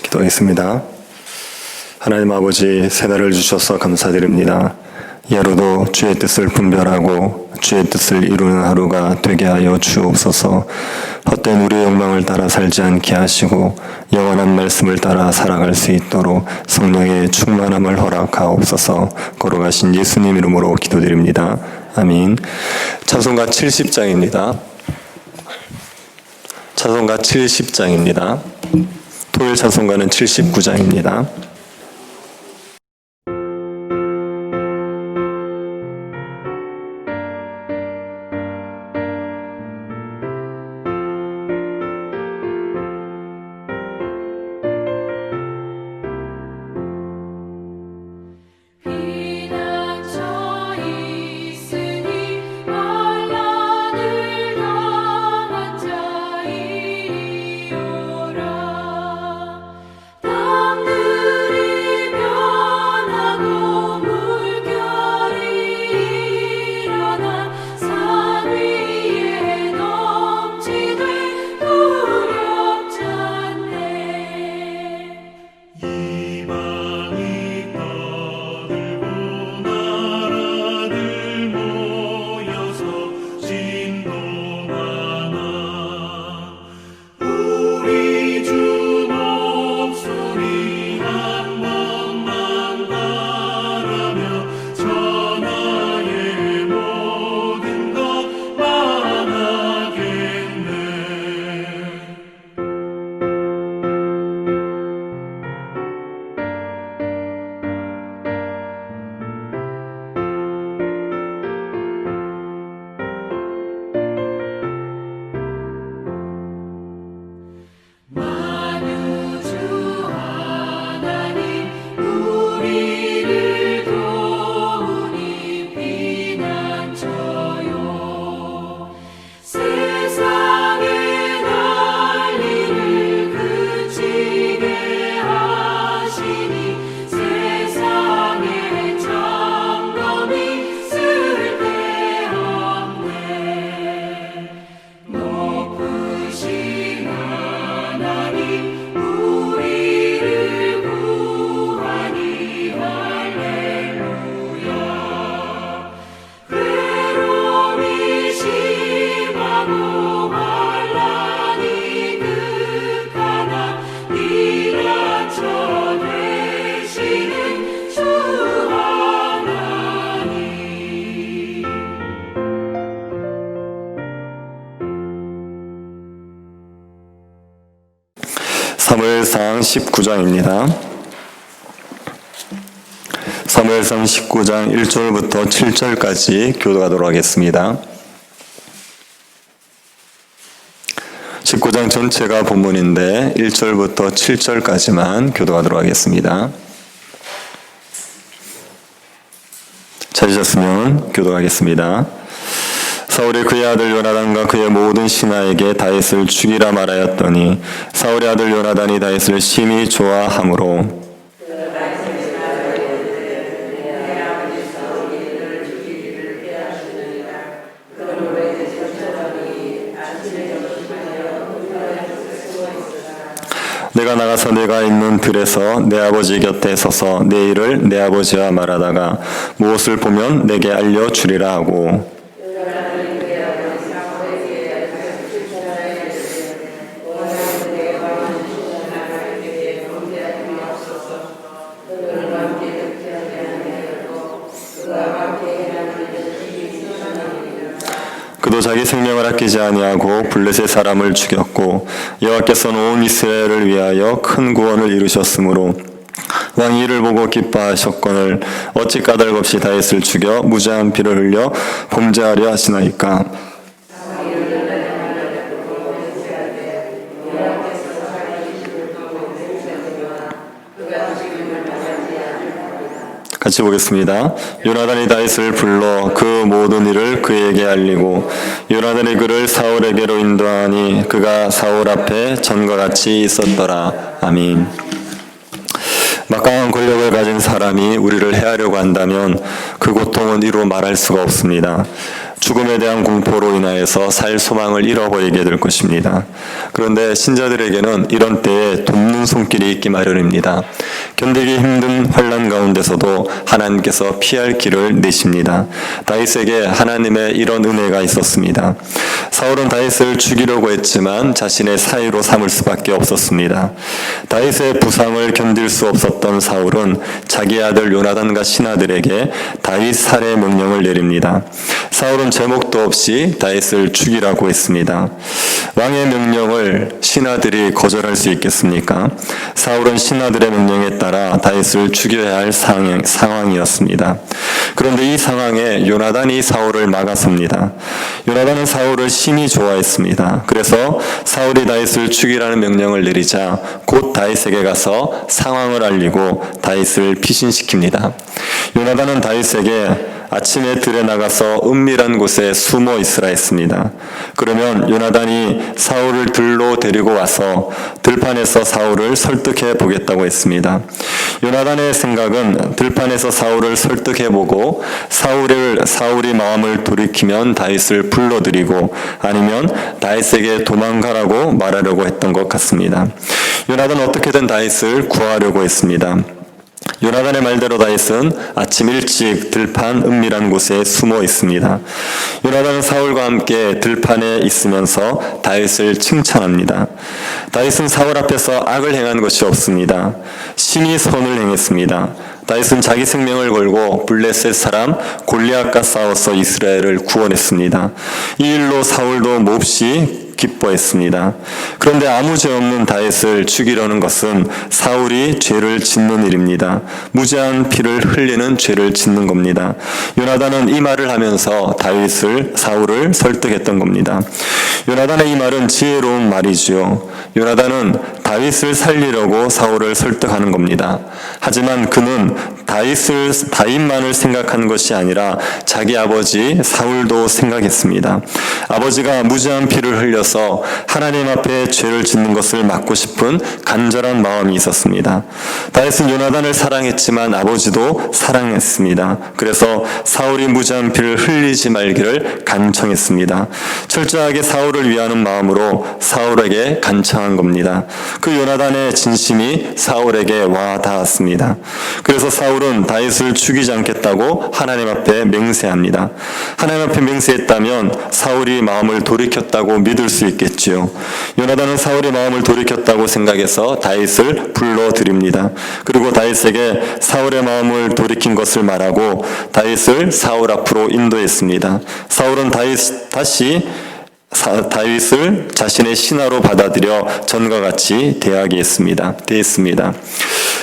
기도하겠습니다. 하나님 아버지, 새날을 주셔서 감사드립니다. 이 하루도 주의 뜻을 분별하고 주의 뜻을 이루는 하루가 되게 하여 주옵소서. 헛된 우리의 욕망을 따라 살지 않게 하시고 영원한 말씀을 따라 살아갈 수 있도록 성령의 충만함을 허락하옵소서. 걸어가신 예수님 이름으로 기도드립니다. 아멘. 찬송가 70장입니다. 찬송가 70장입니다. 토요일 찬송가는 79장입니다. 사무엘상 19장입니다. 사무엘상 19장 1절부터 7절까지 교도하도록 하겠습니다. 19장 전체가 본문인데 1절부터 7절까지만 교도하도록 하겠습니다. 찾으셨으면 교도하겠습니다. 사울이 그의 아들 요나단과 그의 모든 신하에게 다윗을 죽이라 말하였더니 사울의 아들 요나단이 다윗을 심히 좋아하므로 내가 나가서 내가 있는 들에서 내 아버지 곁에 서서 내 일을 내 아버지와 말하다가 무엇을 보면 내게 알려주리라 하고 그도 자기 생명을 아끼지 아니하고 블레셋 사람을 죽였고 여호와께서는 온 이스라엘을 위하여 큰 구원을 이루셨으므로 왕이 이를 보고 기뻐하셨거늘 어찌 까닭 없이 다윗을 죽여 무죄한 피를 흘려 범죄하려 하시나이까. 같이 보겠습니다. 요나단이 다윗을 불러 그 모든 일을 그에게 알리고 요나단이 그를 사울에게로 인도하니 그가 사울 앞에 전과 같이 있었더라. 아멘. 막강한 권력을 가진 사람이 우리를 해하려고 한다면 그 고통은 이루 말할 수가 없습니다. 죽음에 대한 공포로 인하여서 살 소망을 잃어버리게 될 것입니다. 그런데 신자들에게는 이런 때에 돕는 손길이 있기 마련입니다. 견디기 힘든 환난 가운데서도 하나님께서 피할 길을 내십니다. 다윗에게 하나님의 이런 은혜가 있었습니다. 사울은 다윗을 죽이려고 했지만 자신의 사위로 삼을 수밖에 없었습니다. 다윗의 부상을 견딜 수 없었던 사울은 자기 아들 요나단과 신하들에게 다윗 살해 명령을 내립니다. 사울은 제목도 없이 다윗을 죽이라고 했습니다. 왕의 명령을 신하들이 거절할 수 있겠습니까? 사울은 신하들의 명령에 따라 다윗을 죽여야 할 상황이었습니다. 그런데 이 상황에 요나단이 사울을 막았습니다. 요나단은 사울을 심히 좋아했습니다. 그래서 사울이 다윗을 죽이라는 명령을 내리자 곧 다윗에게 가서 상황을 알리고 다윗을 피신시킵니다. 요나단은 다윗에게 아침에 들에 나가서 은밀한 곳에 숨어 있으라 했습니다. 그러면 요나단이 사울을 들로 데리고 와서 들판에서 사울을 설득해 보겠다고 했습니다. 요나단의 생각은 들판에서 사울을 설득해 보고 사울이 마음을 돌이키면 다윗을 불러들이고 아니면 다윗에게 도망가라고 말하려고 했던 것 같습니다. 요나단은 어떻게든 다윗을 구하려고 했습니다. 요나단의 말대로 다윗은 아침 일찍 들판 은밀한 곳에 숨어 있습니다. 요나단은 사울과 함께 들판에 있으면서 다윗을 칭찬합니다. 다윗은 사울 앞에서 악을 행한 것이 없습니다. 심히 선을 행했습니다. 다윗은 자기 생명을 걸고 블레셋 사람 골리앗과 싸워서 이스라엘을 구원했습니다. 이 일로 사울도 몹시 기뻐했습니다. 그런데 아무 죄 없는 다윗을 죽이려는 것은 사울이 죄를 짓는 일입니다. 무죄한 피를 흘리는 죄를 짓는 겁니다. 요나단은 이 말을 하면서 사울을 설득했던 겁니다. 요나단의 이 말은 지혜로운 말이지요. 요나단은 다윗을 살리려고 사울을 설득하는 겁니다. 하지만 그는 다윗만을 생각한 것이 아니라 자기 아버지 사울도 생각했습니다. 아버지가 무죄한 피를 흘려서 하나님 앞에 죄를 짓는 것을 막고 싶은 간절한 마음이 있었습니다. 다윗은 요나단을 사랑했지만 아버지도 사랑했습니다. 그래서 사울이 무죄한 피를 흘리지 말기를 간청했습니다. 철저하게 사울을 위하는 마음으로 사울에게 간청한 겁니다. 그 요나단의 진심이 사울에게 와 닿았습니다. 그래서 사울은 다윗을 죽이지 않겠다고 하나님 앞에 맹세합니다. 하나님 앞에 맹세했다면 사울이 마음을 돌이켰다고 믿을 수 있겠지요. 요나단은 사울이 마음을 돌이켰다고 생각해서 다윗을 불러드립니다. 그리고 다윗에게 사울의 마음을 돌이킨 것을 말하고 다윗을 사울 앞으로 인도했습니다. 사울은 다윗을 자신의 신하로 받아들여 전과 같이 대하게 했습니다.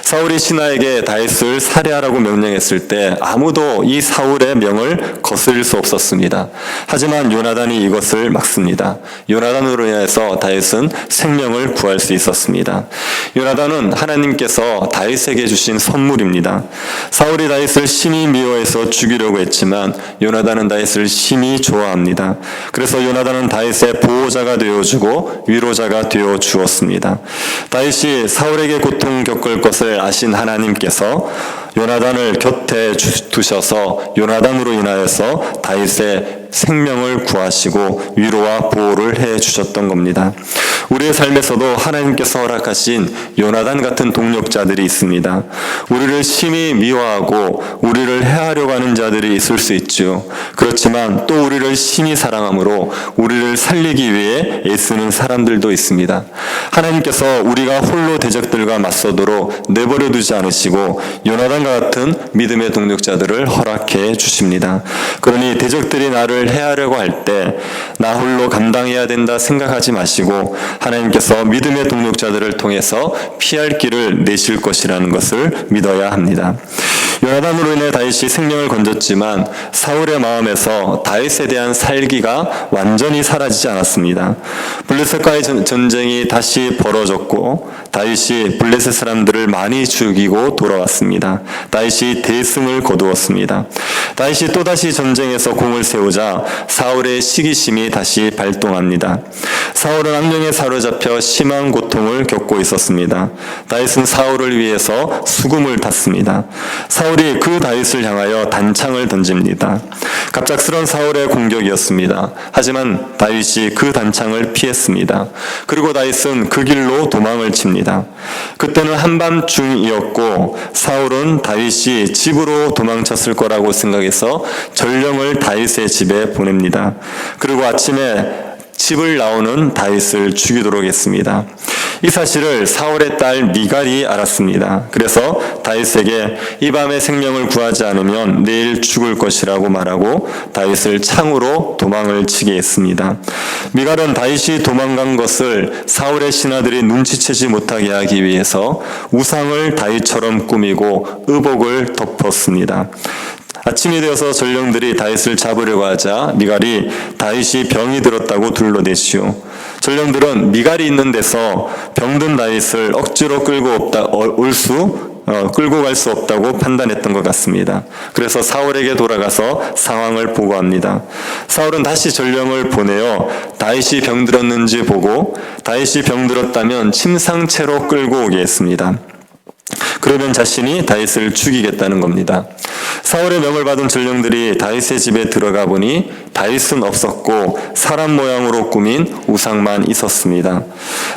사울이 신하에게 다윗을 살해하라고 명령했을 때 아무도 이 사울의 명을 거스릴 수 없었습니다. 하지만 요나단이 이것을 막습니다. 요나단으로 인해서 다윗은 생명을 구할 수 있었습니다. 요나단은 하나님께서 다윗에게 주신 선물입니다. 사울이 다윗을 심히 미워해서 죽이려고 했지만 요나단은 다윗을 심히 좋아합니다. 그래서 요나단은 다윗의 보호자가 되어주고 위로자가 되어 주었습니다. 다윗이 사울에게 고통 겪을 것을 아신 하나님께서 요나단을 곁에 두셔서 요나단으로 인하여서 다윗의 생명을 구하시고 위로와 보호를 해 주셨던 겁니다. 우리의 삶에서도 하나님께서 허락하신 요나단 같은 동력자들이 있습니다. 우리를 심히 미워하고 우리를 해하려고 하는 자들이 있을 수 있죠. 그렇지만 또 우리를 심히 사랑함으로 우리를 살리기 위해 애쓰는 사람들도 있습니다. 하나님께서 우리가 홀로 대적들과 맞서도록 내버려 두지 않으시고 요나단과 같은 믿음의 동력자들을 허락해 주십니다. 그러니 대적들이 나를 해하려고 할 때 나 홀로 감당해야 된다 생각하지 마시고 하나님께서 믿음의 동력자들을 통해서 피할 길을 내실 것이라는 것을 믿어야 합니다. 요나단으로 인해 다윗이 생명을 건졌지만 사울의 마음에서 다윗에 대한 살기가 완전히 사라지지 않았습니다. 블레셋과의 전쟁이 다시 벌어졌고 다윗이 블레셋 사람들을 많이 죽이고 돌아왔습니다. 다윗이 대승을 거두었습니다. 다윗이 또다시 전쟁에서 공을 세우자 되자 사울의 시기심이 다시 발동합니다. 사울은 악령에 사로잡혀 심한 고통을 겪고 있었습니다. 다윗은 사울을 위해서 수금을 탔습니다. 사울이 그 다윗을 향하여 단창을 던집니다. 갑작스런 사울의 공격이었습니다. 하지만 다윗이 그 단창을 피했습니다. 그리고 다윗은 그 길로 도망을 칩니다. 그때는 한밤중이었고 사울은 다윗이 집으로 도망쳤을 거라고 생각해서 전령을 다윗의 집에 보냅니다. 그리고 아침에 집을 나오는 다윗을 죽이도록 했습니다. 이 사실을 사울의 딸 미갈이 알았습니다. 그래서 다윗에게 이 밤에 생명을 구하지 않으면 내일 죽을 것이라고 말하고 다윗을 창으로 도망을 치게 했습니다. 미갈은 다윗이 도망간 것을 사울의 신하들이 눈치채지 못하게 하기 위해서 우상을 다윗처럼 꾸미고 의복을 덮었습니다. 아침이 되어서 전령들이 다윗을 잡으려고 하자 미갈이 다윗이 병이 들었다고 둘러대시오. 전령들은 미갈이 있는 데서 병든 다윗을 억지로 끌고 갈 수 없다고 판단했던 것 같습니다. 그래서 사울에게 돌아가서 상황을 보고합니다. 사울은 다시 전령을 보내어 다윗이 병들었는지 보고 다윗이 병들었다면 침상채로 끌고 오게 했습니다. 그러면 자신이 다윗을 죽이겠다는 겁니다. 사울의 명을 받은 전령들이 다윗의 집에 들어가 보니 다윗은 없었고 사람 모양으로 꾸민 우상만 있었습니다.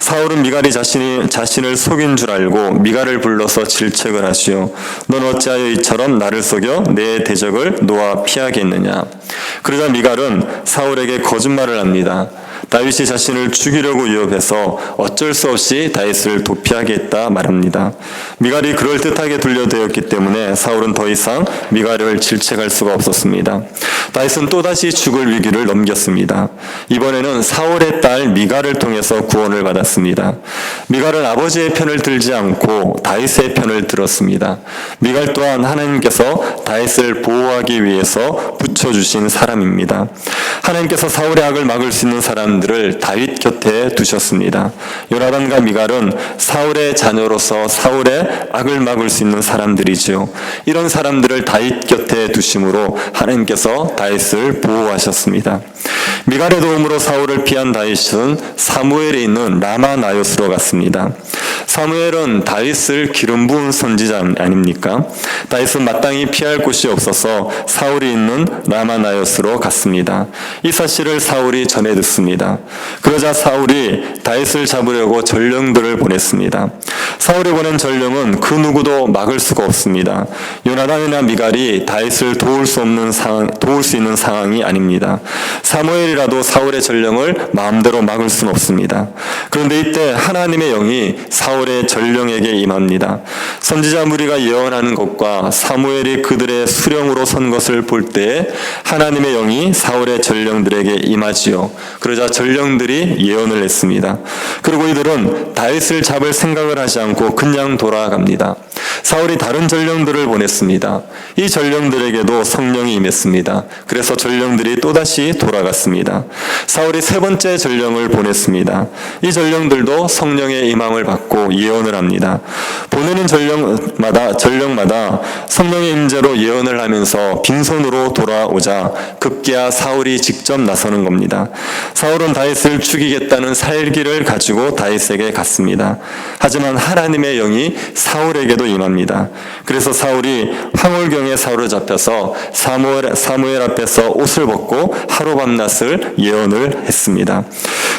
사울은 미갈이 자신을 속인 줄 알고 미갈을 불러서 질책을 하시오. 넌 어찌하여 이처럼 나를 속여 내 대적을 놓아 피하겠느냐. 그러자 미갈은 사울에게 거짓말을 합니다. 다윗이 자신을 죽이려고 위협해서 어쩔 수 없이 다윗을 도피하겠다 말합니다. 미갈이 그럴듯하게 둘러대었기 때문에 사울은 더 이상 미갈을 질책할 수가 없었습니다. 다윗은 또다시 죽을 위기를 넘겼습니다. 이번에는 사울의 딸 미갈을 통해서 구원을 받았습니다. 미갈은 아버지의 편을 들지 않고 다윗의 편을 들었습니다. 미갈 또한 하나님께서 다윗을 보호하기 위해서 붙여주신 사람입니다. 하나님께서 사울의 악을 막을 수 있는 사람들을 다윗 곁에 두셨습니다. 요나단과 미갈은 사울의 자녀로서 사울의 악을 막을 수 있는 사람들이죠. 이런 사람들을 다윗 곁에 두심으로 하나님께서 다윗을 보호하셨습니다. 미갈의 도움으로 사울을 피한 다윗은 사무엘에 있는 라마 나요스로 갔습니다. 사무엘은 다윗을 기름 부은 선지자 아닙니까? 다윗은 마땅히 피할 곳이 없어서 사울이 있는 라마 나요스로 갔습니다. 이 사실을 사울이 전해 듣습니다. 그러자 사울이 다윗을 잡으려고 전령들을 보냈습니다. 사울이 보낸 전령은 그 누구도 막을 수가 없습니다. 요나단이나 미갈이 다윗을 도울 수 있는 상황이 아닙니다. 사무엘이라도 사울의 전령을 마음대로 막을 수는 없습니다. 그런데 이때 하나님의 영이 사울의 전령에게 임합니다. 선지자 무리가 예언하는 것과 사무엘이 그들의 수령으로 선 것을 볼 때에 하나님의 영이 사울의 전령들에게 임하지요. 그러자 전령들이 예언을 했습니다. 그리고 이들은 다윗을 잡을 생각을 하지 않고 그냥 돌아갑니다. 사울이 다른 전령들을 보냈습니다. 이 전령들에게도 성령이 임했습니다. 그래서 전령들이 또다시 돌아갔습니다. 사울이 세 번째 전령을 보냈습니다. 이 전령들도 성령의 임함을 받고 예언을 합니다. 보내는 전령마다 성령의 임재로 예언을 하면서 빈손으로 돌아오자 급기야 사울이 직접 나서는 겁니다. 사울은 다윗을 죽이겠다는 살기를 가지고 다윗에게 갔습니다. 하지만 하나님의 영이 사울에게도 임합니다. 그래서 사울이 황홀경에 사로잡혀서 사무엘 앞에서 옷을 벗고 하루 밤낮을 예언을 했습니다.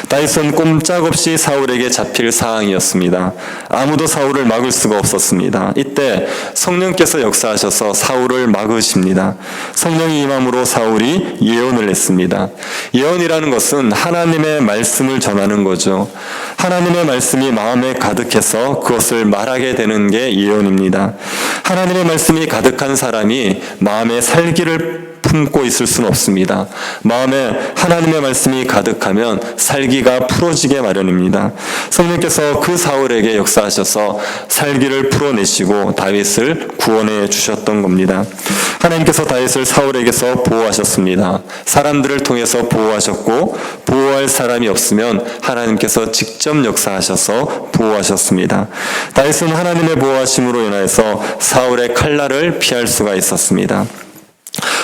다윗은 꼼짝없이 사울에게 잡힐 상황이었습니다. 아무도 사울을 막을 수가 없었습니다. 이때 성령께서 역사하셔서 사울을 막으십니다. 성령이 임함으로 사울이 예언을 했습니다. 예언이라는 것은 하나님의 말씀을 전하는 거죠. 하나님의 말씀이 마음에 가득해서 그것을 말하게 되는 게 예언입니다. 하나님의 말씀이 가득한 사람이 마음에 살기를 품고 있을 수는 없습니다. 마음에 하나님의 말씀이 가득하면 살기가 풀어지게 마련입니다. 성령께서 그 사울에게 역사하셔서 살기를 풀어내시고 다윗을 구원해 주셨던 겁니다. 하나님께서 다윗을 사울에게서 보호하셨습니다. 사람들을 통해서 보호하셨고 보호할 사람이 없으면 하나님께서 직접 역사하셔서 보호하셨습니다. 다윗은 하나님의 보호하심으로 인하여서 사울의 칼날을 피할 수가 있었습니다.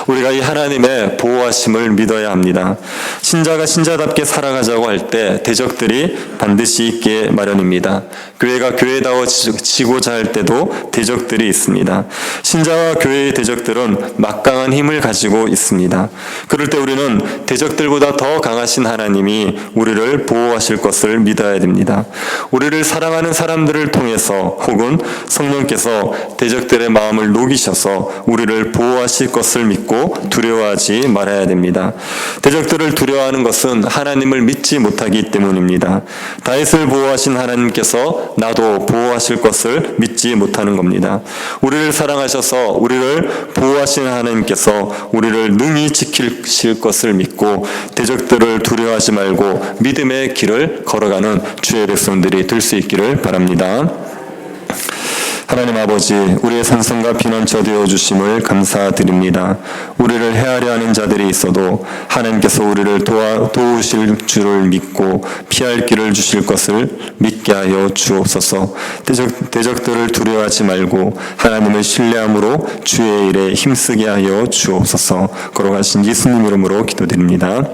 우리가 이 하나님의 보호하심을 믿어야 합니다. 신자가 신자답게 살아가자고 할 때 대적들이 반드시 있게 마련입니다. 교회가 교회다워지고자 할 때도 대적들이 있습니다. 신자와 교회의 대적들은 막강한 힘을 가지고 있습니다. 그럴 때 우리는 대적들보다 더 강하신 하나님이 우리를 보호하실 것을 믿어야 됩니다. 우리를 사랑하는 사람들을 통해서 혹은 성령께서 대적들의 마음을 녹이셔서 우리를 보호하실 것을 믿고 두려워하지 말아야 됩니다. 대적들을 두려워하는 것은 하나님을 믿지 못하기 때문입니다. 다윗을 보호하신 하나님께서 나도 보호하실 것을 믿지 못하는 겁니다. 우리를 사랑하셔서 우리를 보호하신 하나님께서 우리를 능히 지키실 것을 믿고 대적들을 두려워하지 말고 믿음의 길을 걸어가는 주의 백성들이 될 수 있기를 바랍니다. 하나님 아버지, 우리의 산성과 피난처 되어주심을 감사드립니다. 우리를 해하려 하는 자들이 있어도 하나님께서 우리를 도우실 줄을 믿고 피할 길을 주실 것을 믿게 하여 주옵소서. 대적들을 두려워하지 말고 하나님을 신뢰함으로 주의 일에 힘쓰게 하여 주옵소서. 걸어가신 예수님 이름으로 기도드립니다.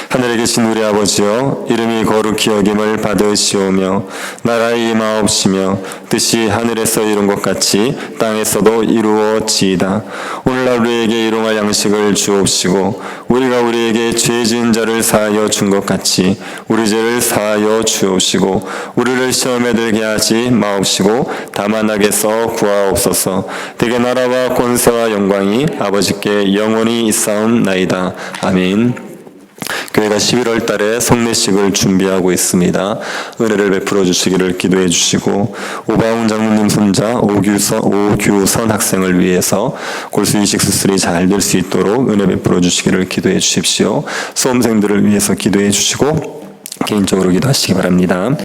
하늘에 계신 우리 아버지여, 이름이 거룩히 여김을 받으시오며 나라의 임하옵시며 뜻이 하늘에서 이룬 것 같이 땅에서도 이루어지이다. 오늘날 우리에게 일용할 양식을 주옵시고 우리가 우리에게 죄 지은 자를 사하여 준 것 같이 우리 죄를 사하여 주옵시고 우리를 시험에 들게 하지 마옵시고 다만 악에서 구하옵소서. 대개 나라와 권세와 영광이 아버지께 영원히 있사옵나이다. 아멘. 교회가 11월 달에 성례식을 준비하고 있습니다. 은혜를 베풀어 주시기를 기도해 주시고 오바웅 장로님 손자 오규선 학생을 위해서 골수 이식 수술이 잘 될 수 있도록 은혜 베풀어 주시기를 기도해 주십시오. 수험생들을 위해서 기도해 주시고 개인적으로 기도하시기 바랍니다.